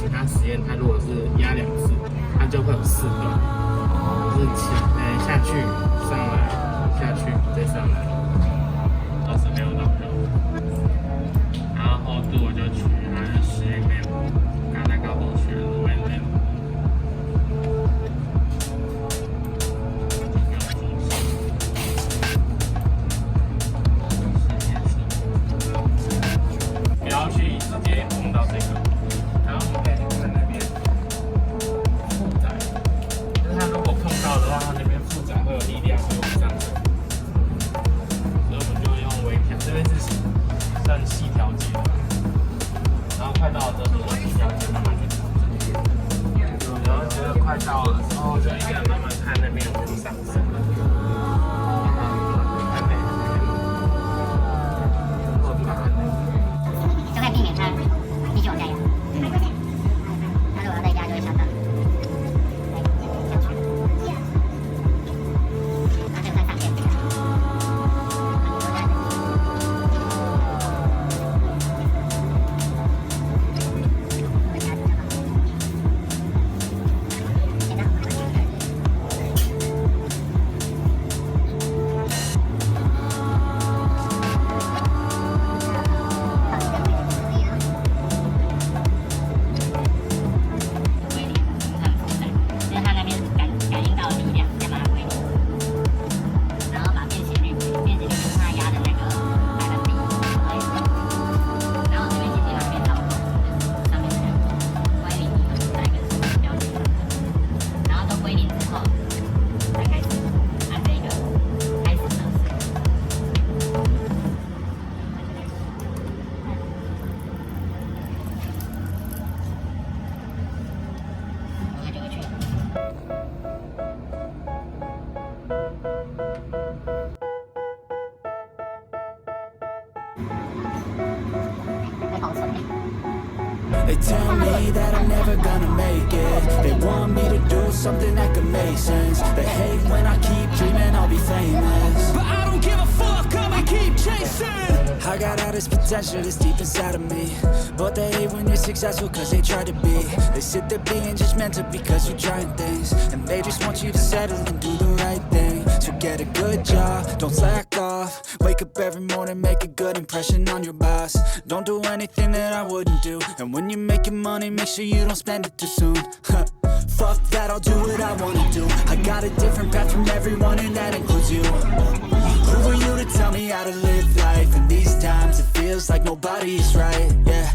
其他实验，它如果是压2次，它就会有4段，就是下去上来下去再上来，26到6。然后厚度我就取它的11mm，刚才高度取了5mm。不要去直接碰到这个，然后我们可以去看那边负载，就是它如果碰到的话，它那边负载会有力量会往上升，所以我们就用微调，这边是算细调节的，然后快到了之后就细调节慢慢去调整，然后觉得快到了之后就一个人慢慢看那边有没有上升。They tell me that I'm never gonna make it. They want me to do something that could make sense. They hate when I keep dreaming I'll be famous, but I don't give a fuck, I'ma keep chasing. I got all this potential that's deep inside of me, but they hate when you're successful cause they try to be. They sit there being judgmental because you're trying things, and they just want you to settle and do the right thing. So get a good job, don't slack off. Wake up every morning, make a good impression on your boss. Don't do anything that I wouldn't do, and when you're making money, make sure you don't spend it too soon. Fuck that, I'll do what I wanna do. I got a different path from everyone, and that includes you. Who are you to tell me how to live life? In these times, it feels like nobody's right, yeah.